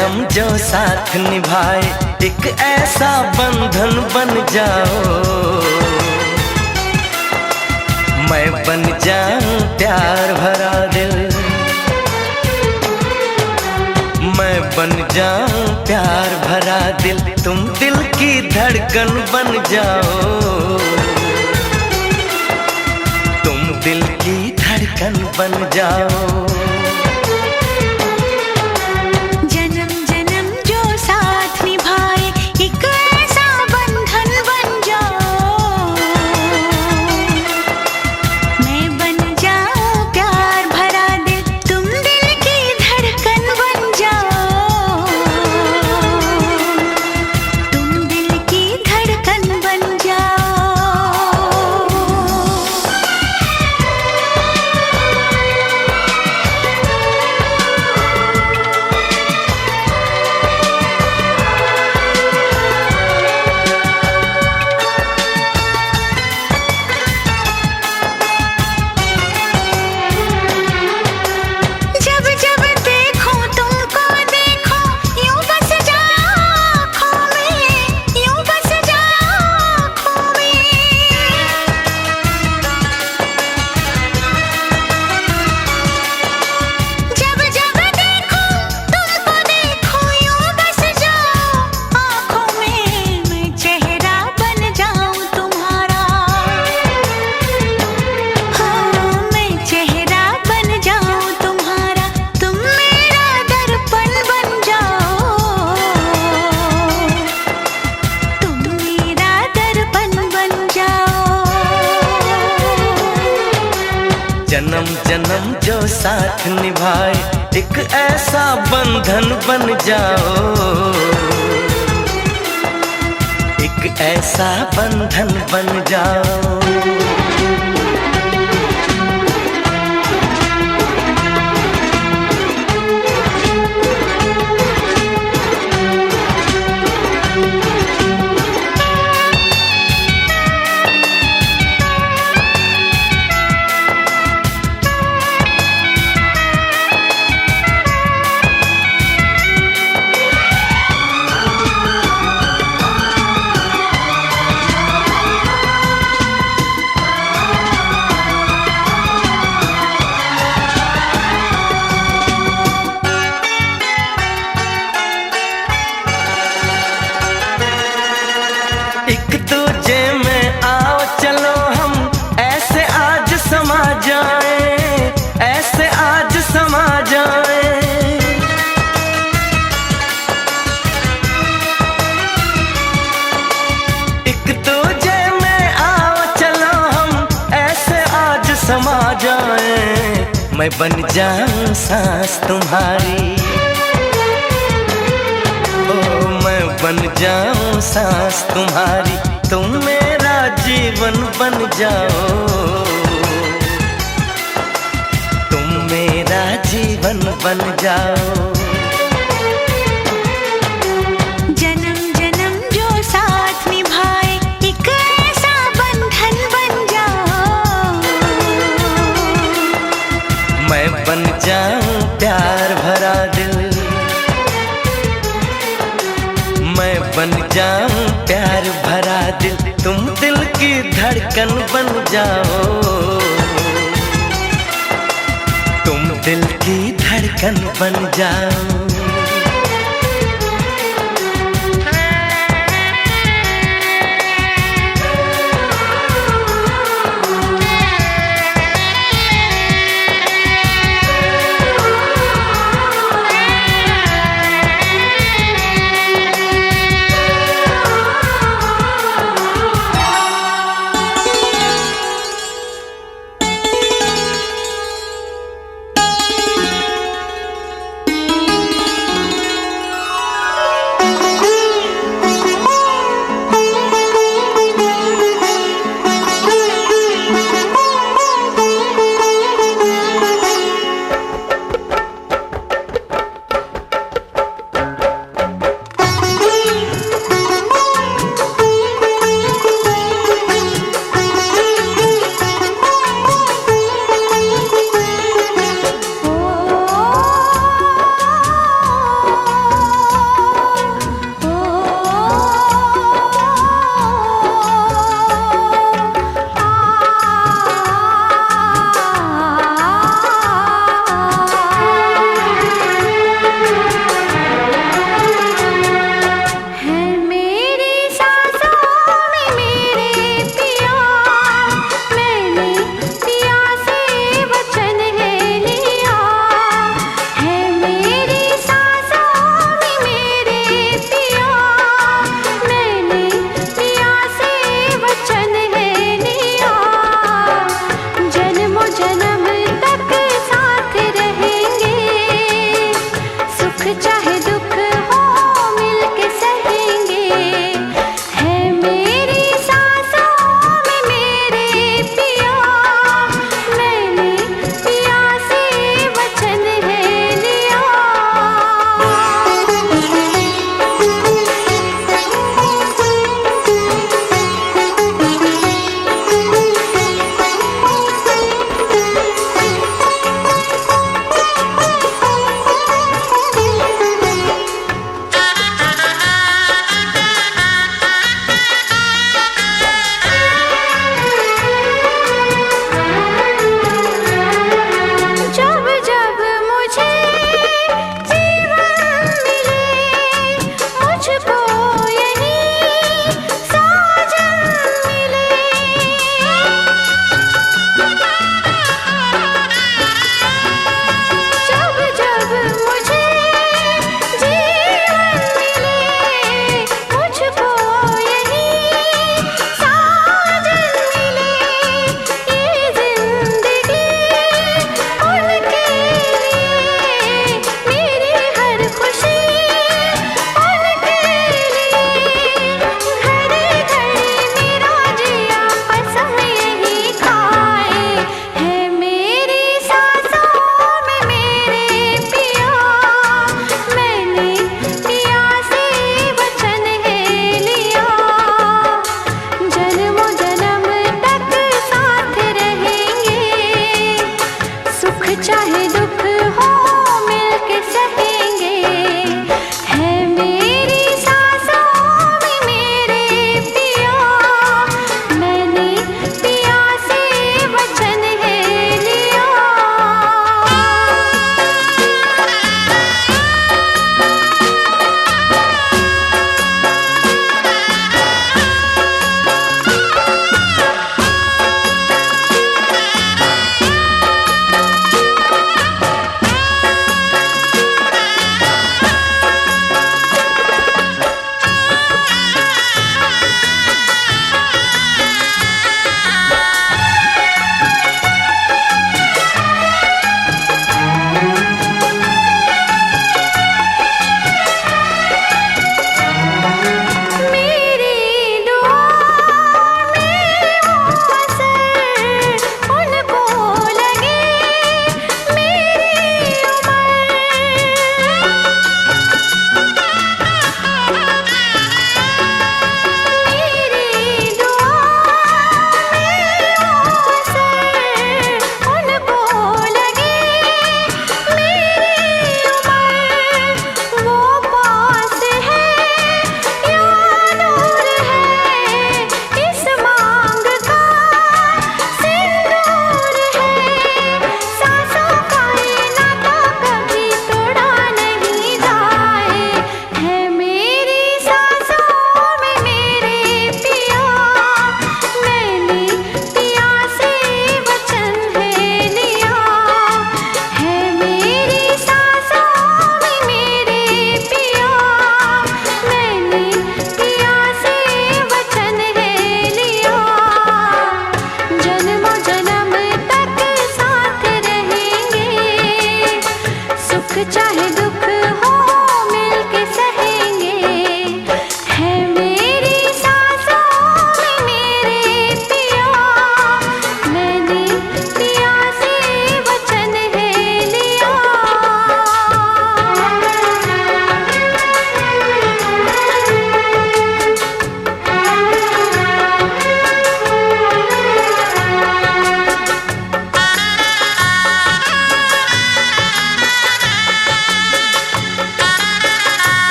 जन्म जो साथ निभाए, एक ऐसा बंधन बन जाओ। मैं बन जाऊं प्यार भरा दिल, मैं बन जाऊं प्यार भरा दिल, तुम दिल की धड़कन बन जाओ। तुम दिल की धड़कन बन जाओ। जन्म जन्म जो साथ निभाए, एक ऐसा बंधन बन जाओ। एक ऐसा बंधन बन जाओ। एक दूजे में आओ चलो हम ऐसे आज समा जाए, ऐसे आज समा जाए। एक दूजे में आओ चलो हम ऐसे आज समा जाए। मैं बन जाऊं सांस तुम्हारी, मैं बन जाऊं सांस तुम्हारी, तुम मेरा जीवन बन जाओ। तुम मेरा जीवन बन जाओ। जन्म जन्म जो साथ निभाए, एक ऐसा बंधन बन जाओ। मैं बन जाऊं प्यार भरा दिल, मैं बन जाऊं प्यार भरा दिल, तुम दिल की धड़कन बन जाओ। तुम दिल की धड़कन बन जाओ।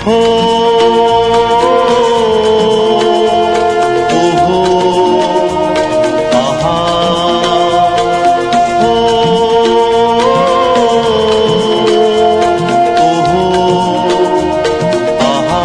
हो ओहो आहा हो ओहो आहा।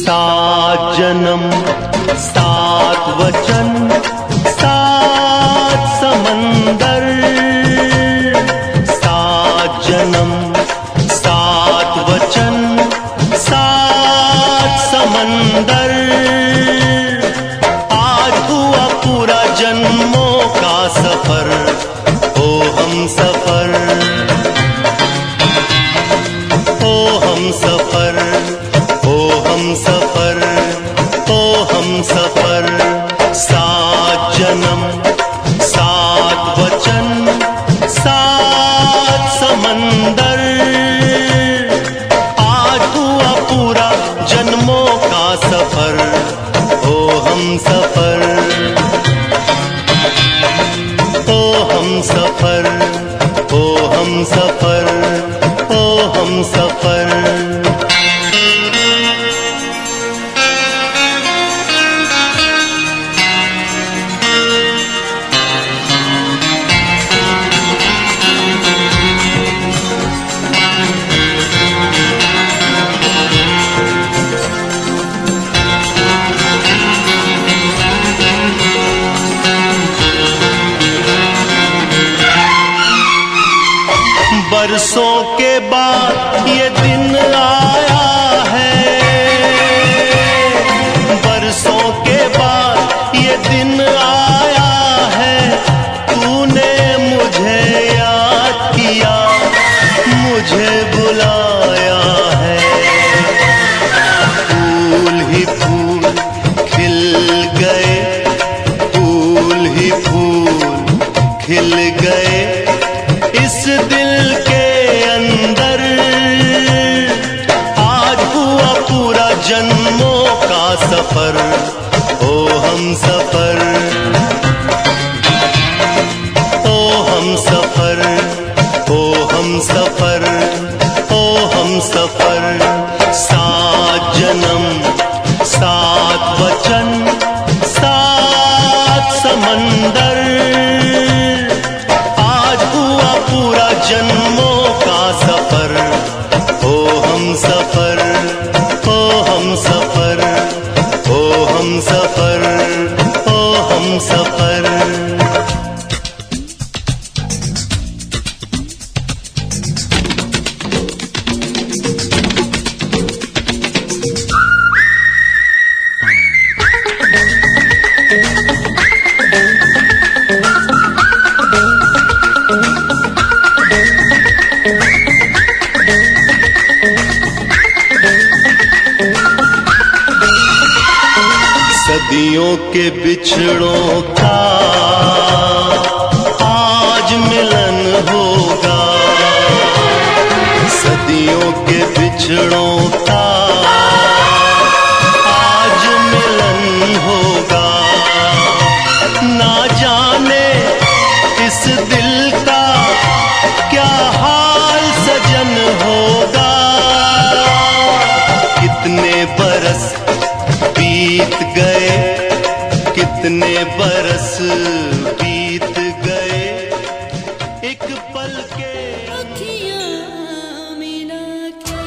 सात जन्म सात वचन सात समंदर, सात जन्म सात वचन सात समंदर। आज हुआ पूरा जन्मों का सफर, ओ हम सफर, ओ हम सफर, ओ हम सफर, ओ हम सफर। सात जन्म सात वचन सात समंदर, आज हुआ पूरा जन्मों का सफर, ओ हम सफर, ओ हम सफर, ओ हम सफर, ओ हम सफर। बरसों के बाद ये दिन आया है, बरसों के बाद ये दिन आया है। तूने मुझे याद किया, मुझे बुलाया है। फूल ही फूल खिल गए, फूल ही फूल खिल गए इस दिल के अंदर। आज हुआ पूरा जन्मों का सफर, ओ हम सफर, ओ हम सफर, ओ हम सफर, ओ हम सफर। सात जन्म सात वचन सात समंदर, पूरा जन्मों का सफर, ओ हम सफर, ओ हम सफर, ओ हम सफर, ओ हम सफर। सदियों के बिछड़ों का आज मिलन होगा, सदियों के बिछड़ों का आज मिलन होगा। ना जाने इस दिल का क्या हाल सजन होगा। कितने बरस बीत गए, कितने बरस बीत गए, एक पल के अखियाँ मिला के।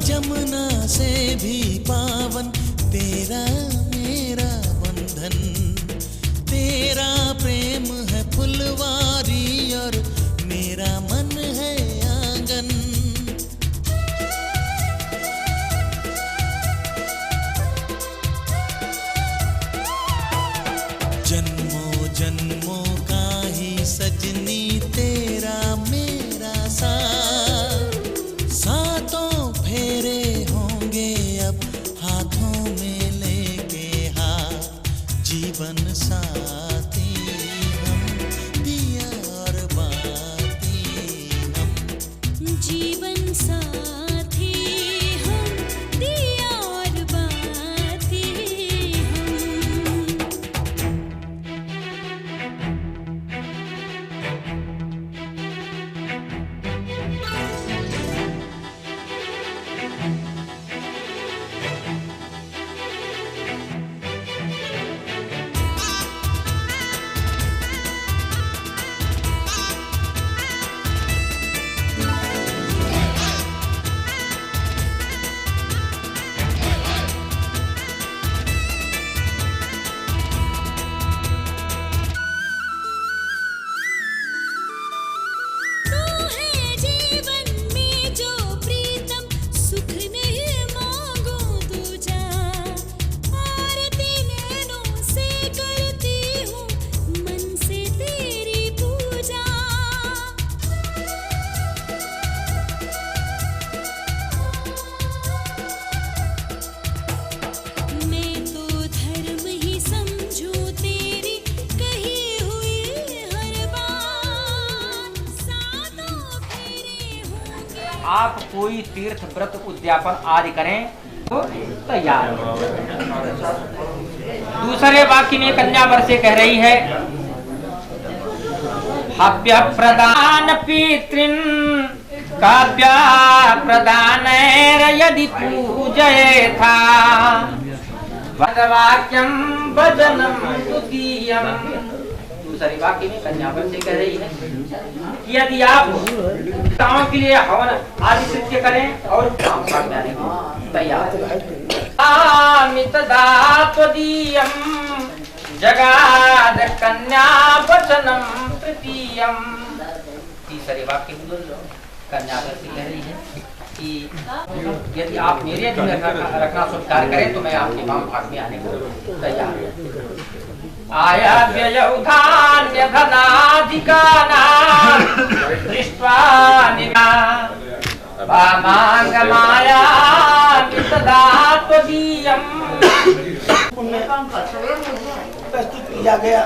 जमुना से भी पावन तेरा मेरा बंधन, तेरा प्रेम है फुलवारी और मेरा मन है आंगन। जन्मों जन्मों का ही सजनी तेरा मेरा साथ, सातों फेरे होंगे अब हाथों में लेके हाथ, जीवन साथी हम दिया और बाती हम। जीवन साथी हम दिया और बाती हम। तू है जीवन में जो प्रीतम, सुख नहीं मांगो दूजा। आरती नैनों से करती हूँ मन से तेरी पूजा। मैं तो धर्म ही समझूं तेरी कही हुई हर बात, सातों फेरे होंगे। आप कोई तीर्थ व्रत उद्यापन आदि करें तो तैयार हो। दूसरे वाक्य में कन्या वर से कह रही है, हव्य प्रदान पितृन काव्य प्रदान यदि पूजये था वाक्यम भजनम द्वितीयम। दूसरे वाक्य में कन्या वर से कह रही है कि यदि आप पिताओं के लिए हवन आदि सिद्ध करें और काम करने को तैयार आमित दात्वदीयम जगाद कन्या वचनम तृतीयम। तीसरे वाक्य में कन्या वर से कह रही है कि यदि आप मेरे अधीन रखना स्वीकार करें तो मैं आपके वाम भाग में आने को तैयार हूँ। आया व्यय धान्य धनाधिकाना दृष्ट्वा निगा वामांग माया मितदात्वदीयम। प्रस्तुत किया गया।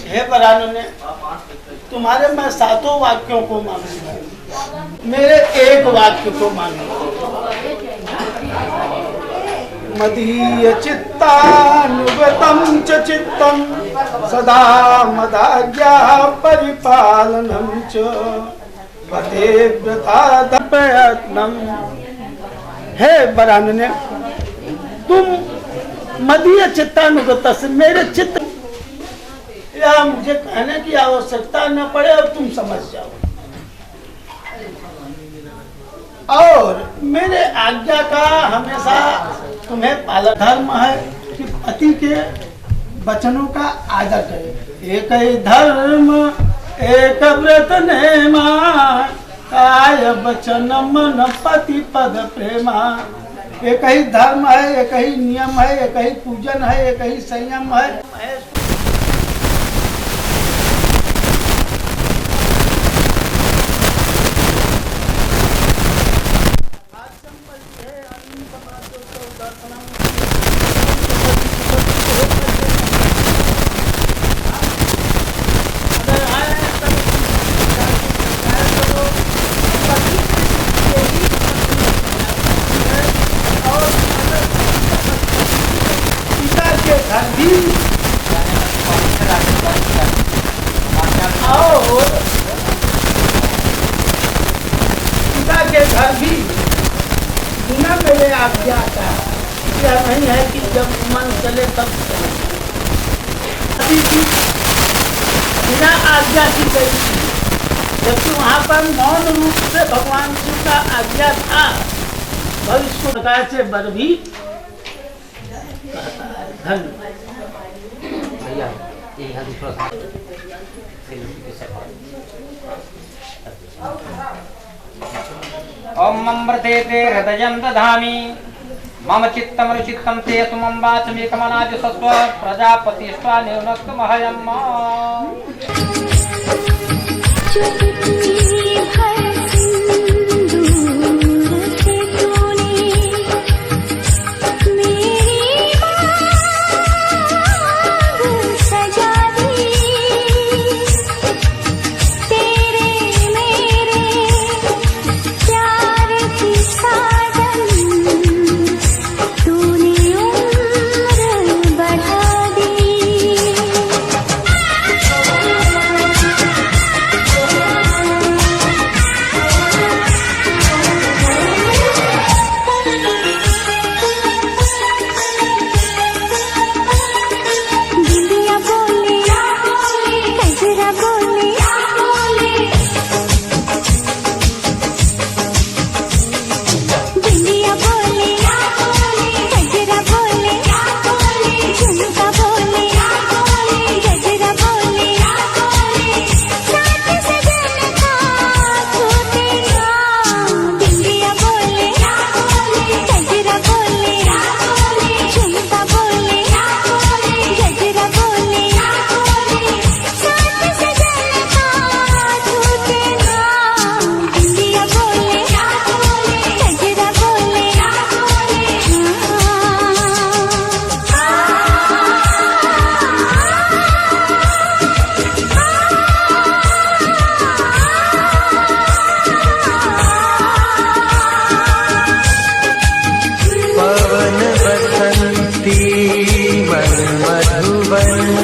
हे बरानु ने तुम्हारे मैं सातों वाक्यों को मानूंगा, मेरे एक वाक्य को मानूंगा। मदीय चित्तानुगतं च चित्तं सदा मदाज्ञा परिपालनं च पतेव्यथा प्रयत्नं। हे बरानु ने तुम मदीय चित्तानुगत से मेरे चित्त या मुझे कहने की आवश्यकता न पड़े, अब तुम समझ जाओ। और मेरे आज्ञा का हमेशा तुम्हें पालन। धर्म है कि पति के वचनों का आदर करे। एक ही धर्म एक व्रत नेमा, काय वचन मन पति पद प्रेमा। एक ही धर्म है, एक ही नियम है, एक ही पूजन है, एक ही संयम है। घर भी बिना मेरे आज्ञा का यह नहीं है कि जब मन चले तब चले। अभी भी बिना आज्ञा की गई जबकि वहाँ पर मौन रूप से भगवान शिव का आज्ञा था, भविष्य प्रकार से वर भी कहता है। धन्यवाद। भैया ये यहाँ दूसरा सा ओम मम व्रते ते हृदयं दधामि मम चित्तं रुचितं ते तुमं वाचमेकमनाद्य सस्व प्रजापतिष्ठा न्यूनस्तमहयम्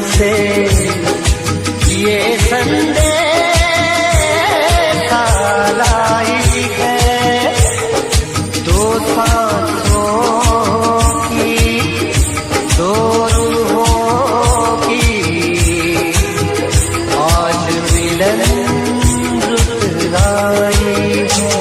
से ये संदेश लाई है, दो सांसों की दो रूहों की आज मिलन रुत आई है।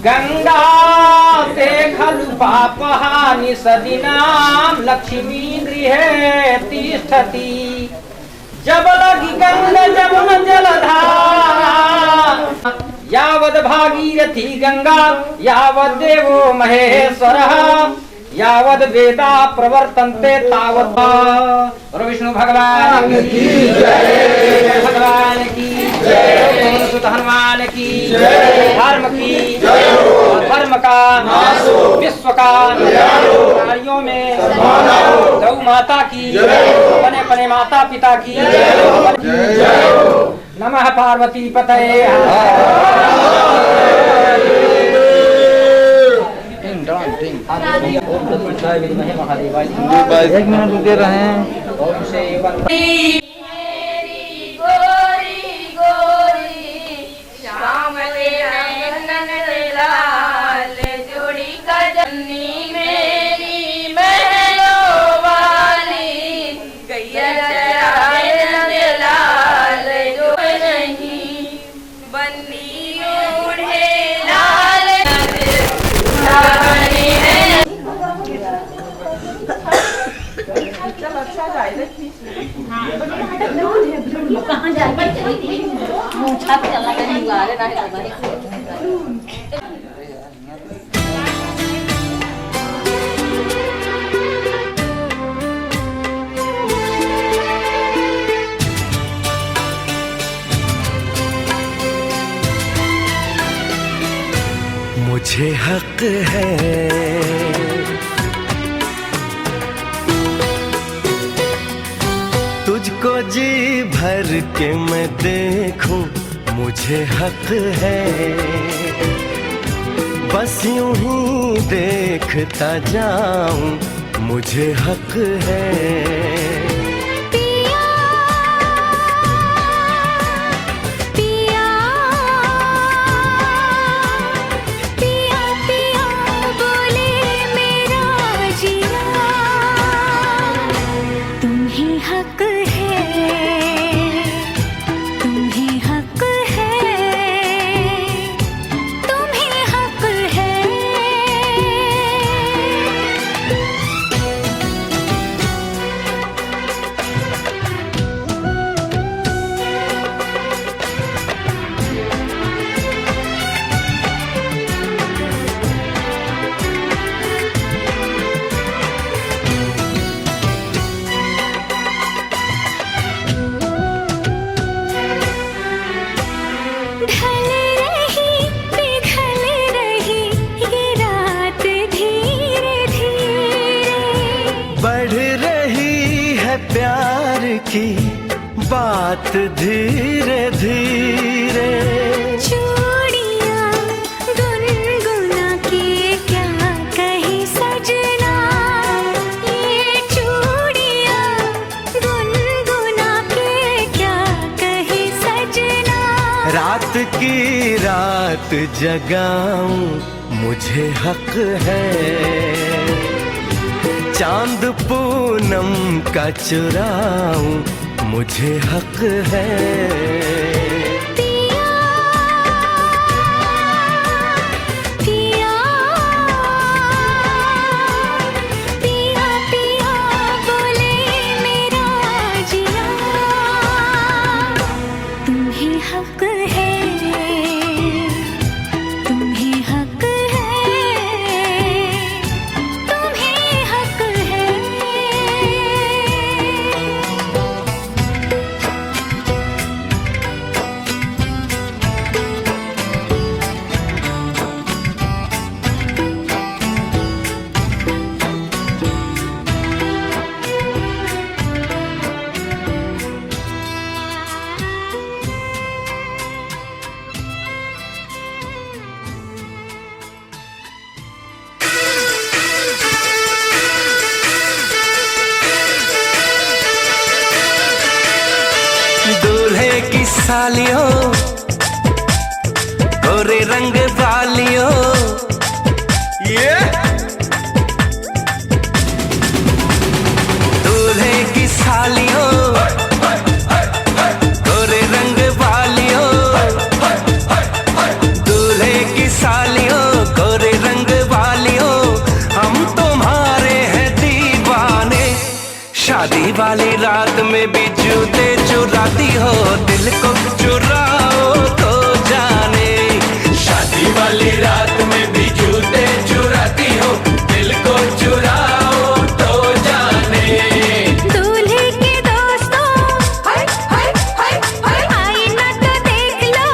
गंगा ते खलु पापहानि सदिनां लक्ष्मी गृहे तिष्ठति। जब लगी गंगा जमुना जलधारा, यावद् भागीरथी गंगा यावद् देवो महेश्वरः, यावद् वेदा प्रवर्तन्ते तावत्। और विष्णु भगवान की जय, भगवान की जय, सुत हनुमान की जय, धर्म की जय, धर्म का विश्व का कार्यों में गौ माता की अपने अपने माता पिता की नमः पार्वती पतये। एक मिनट दे रहे हैं। कहाँ जाएगी? छत चला के नहीं आ रहे मुझे हक है तुझको जी भर के मैं देखूं, मुझे हक है बस यूं ही देखता जाऊं, मुझे हक है। पिया पिया पिया पिया बोले मेरा जिया, तुम्ही हक है, तुम्ही हक है, तुम्ही हक है। ढल रही पिघल रही ये रात धीरे धीरे, बढ़ रही है प्यार की बात धीरे धीरे। चूड़ियां गुनगुना के क्या कहे सजना, ये चूड़ियां गुनगुना के क्या कहे सजना। रात की रात जगाऊं, मुझे हक है। चांद पूनम का चुराऊं, मुझे हक है। पिया पिया पिया पिया बोले मेरा जिया, तुम्ही हक है, तुम्ही हक है, तुम्ही हक है। दूल्हे की सालियों, गोरे रंग वालियों, ये दूल्हे की सालियों, गोरे रंग वालियों, दूल्हे की सालियों, गोरे रंग वालियों, हम तुम्हारे हैं दीवाने। शादी वाली रात में भी जूते चुराती हो, दिल को चुराओ तो जाने। शादी वाली रात में भी जूते चुराती हो, दिल को चुराओ तो जाने। दूल्हे के दोस्तों हाय हाय हाय हाय, आईना तो देख लो,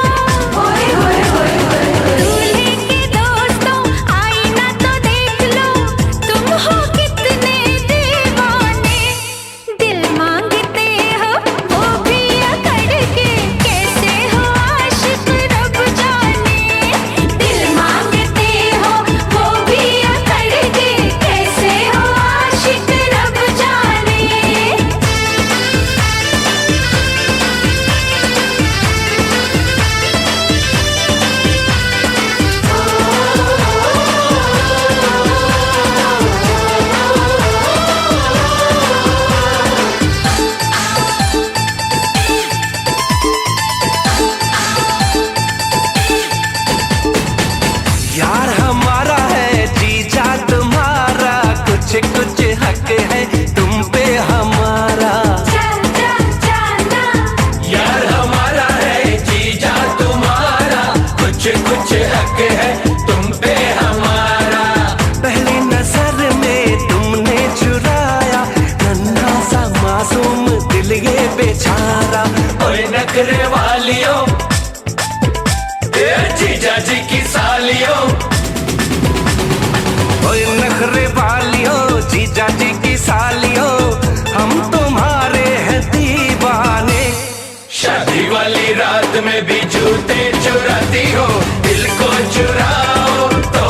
होय होय होय होय। दूल्हे के दोस्तों आईना तो देख लो, तुम हो कितने दीवाने। दिल मांगते हो वो भी अकड़ के, कैसे हो आशिक रब जाने। दिल मांगते हो वो भी अकड़ के, कैसे हो आशिक रब जाने। यार हमारा है जीजा तुम्हारा, कुछ कुछ हक है तुम पे हमारा। यार हमारा है जीजा तुम्हारा, कुछ कुछ हक है तुम पे हमारा। पहली नजर में तुमने चुराया नन्हा सा मासूम दिल ये बेचारा। ओए नखरे वालियों, ए जीजा जी की सालियों, ओए नखरे वालियों, जीजा जी की सालियों, हम तुम्हारे हैं दीवाने। शादी वाली रात में भी जूते चुराती हो, दिल को चुराओ तो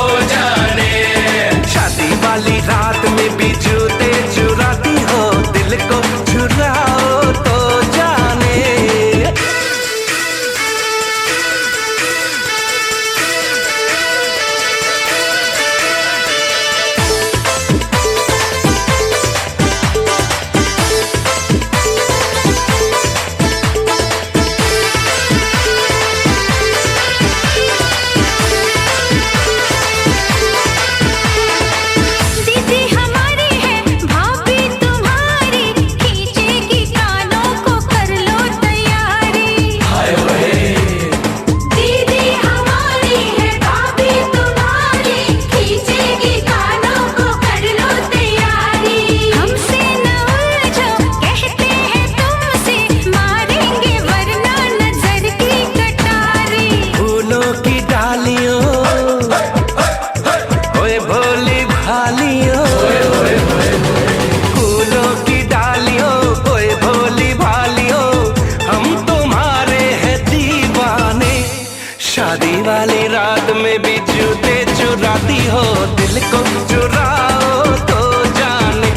जूते चुराती हो, दिल को चुराओ तो जाने।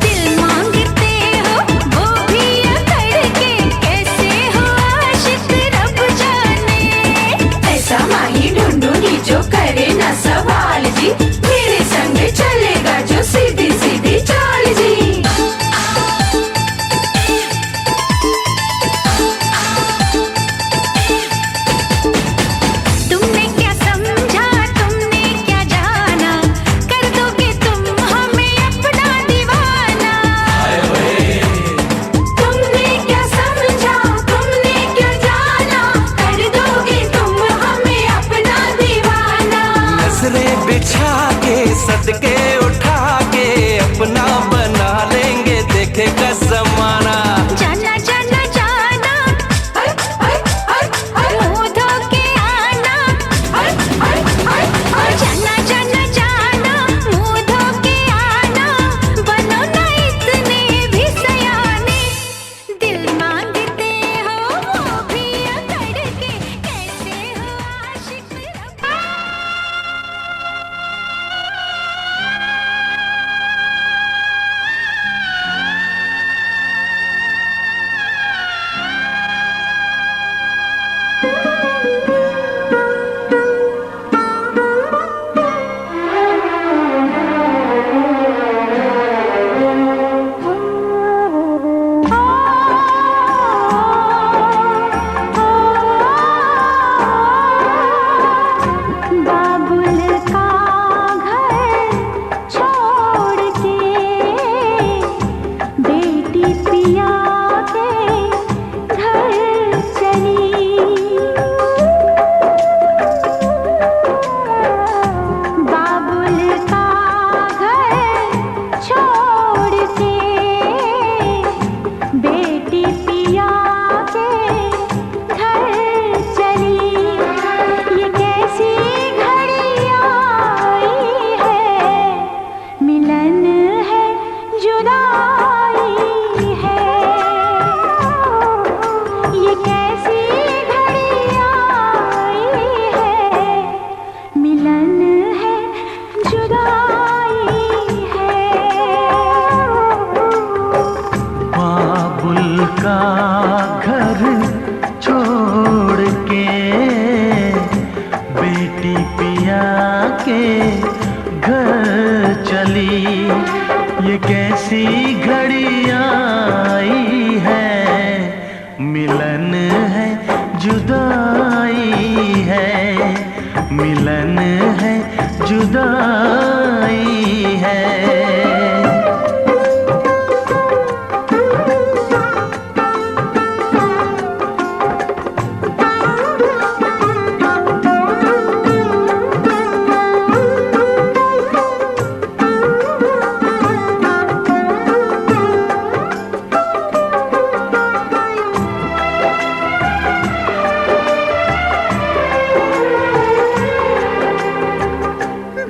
दिल मांगते हो वो भी अकड़ के, कैसे हो आशिक रब जाने। ऐसा माही ढूंढूंगी जो करे ना सवाल जी, मेरे संग चलेगा जो सीधी सीधी चाल जी। तुमने क्या समझा, तुमने क्या जाना, कर दोगे तुम हमें अपना दीवाना। तुमने क्या समझा, तुमने क्या जाना, कर दोगे तुम हमें अपना दीवाना। नजरें बिछा के सदके उठा के अपना बना लेंगे, देखेगा जमाना। जाना जाना जाना, मुंह धो के आना। जाना जाना जाना, मुंह धो के आना। बनो ना इतने भी सयाने, दिल मांगते हो वो भी अकड़ के, कैसे हो आशिक रब। बाबुल का घर छोड़ के बेटी पिया के घर चली। बाबुल का घर छोड़ के बेटी पिया के घर चली। ये कैसी घड़ी आई है, मिलन है जुदाई है। ये कैसी घड़ी आई है, मिलन है जुदाई है। बाबुल का घर छोड़ के बेटी पिया के घर चली। ये कैसी घड़ी आई है, मिलन है जुदाई है, मिलन है जुदाई है।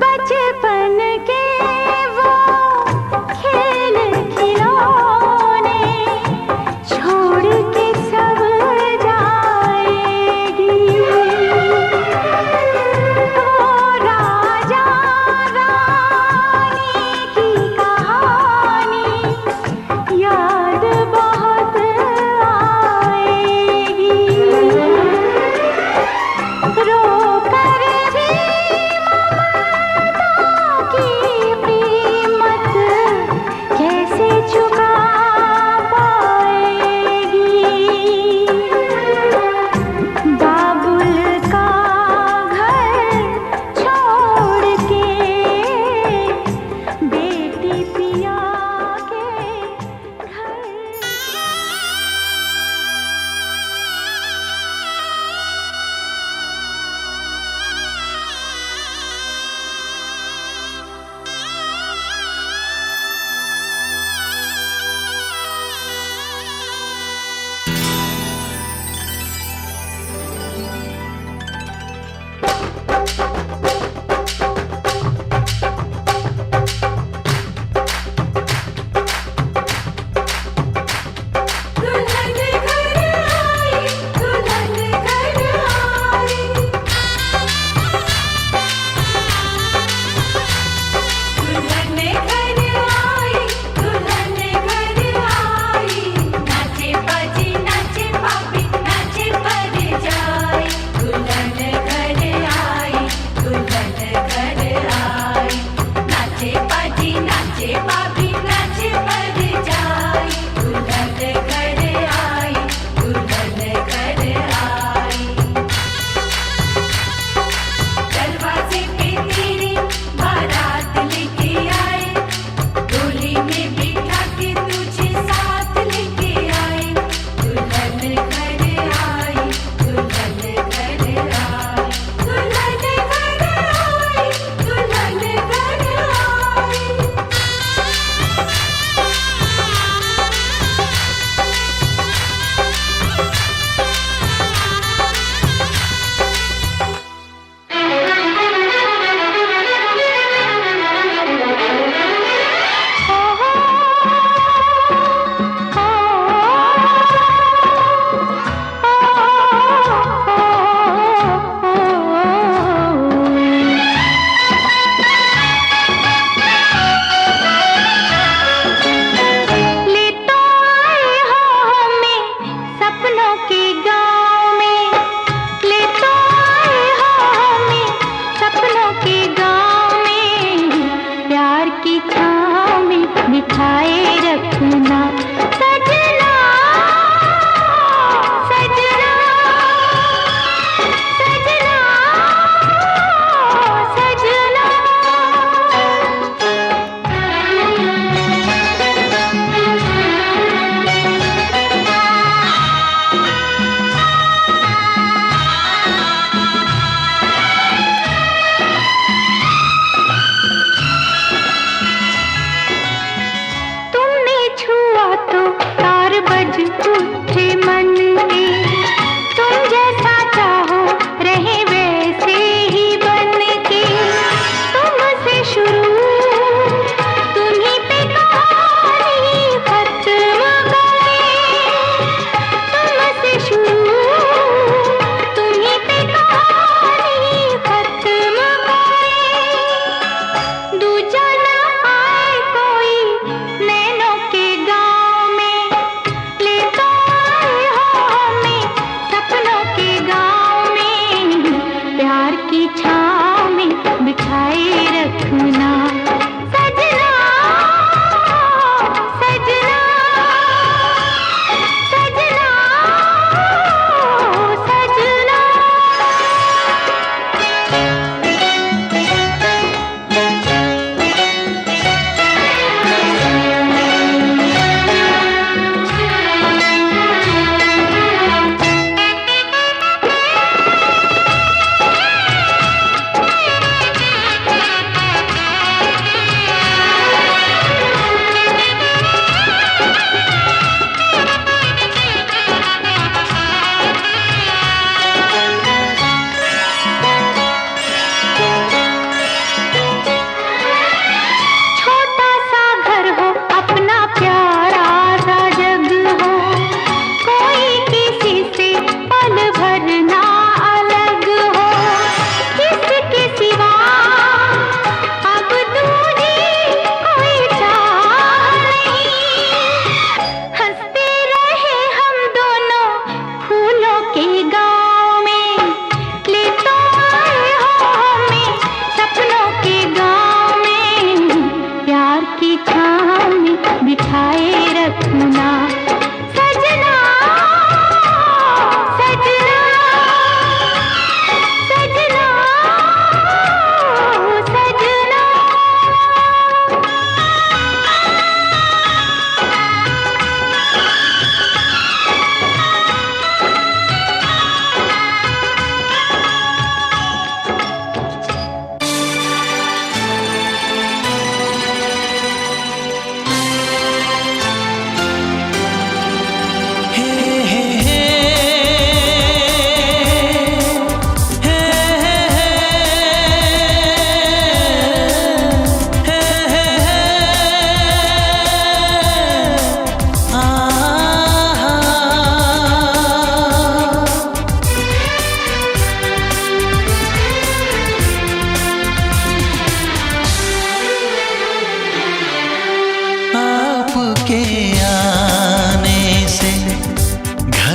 बचपन के वो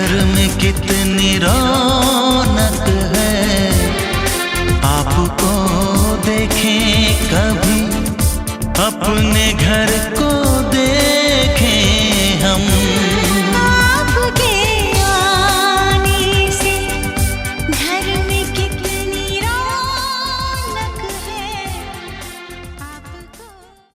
घर में कितनी रौनक है, आपको देखें कभी अपने घर को।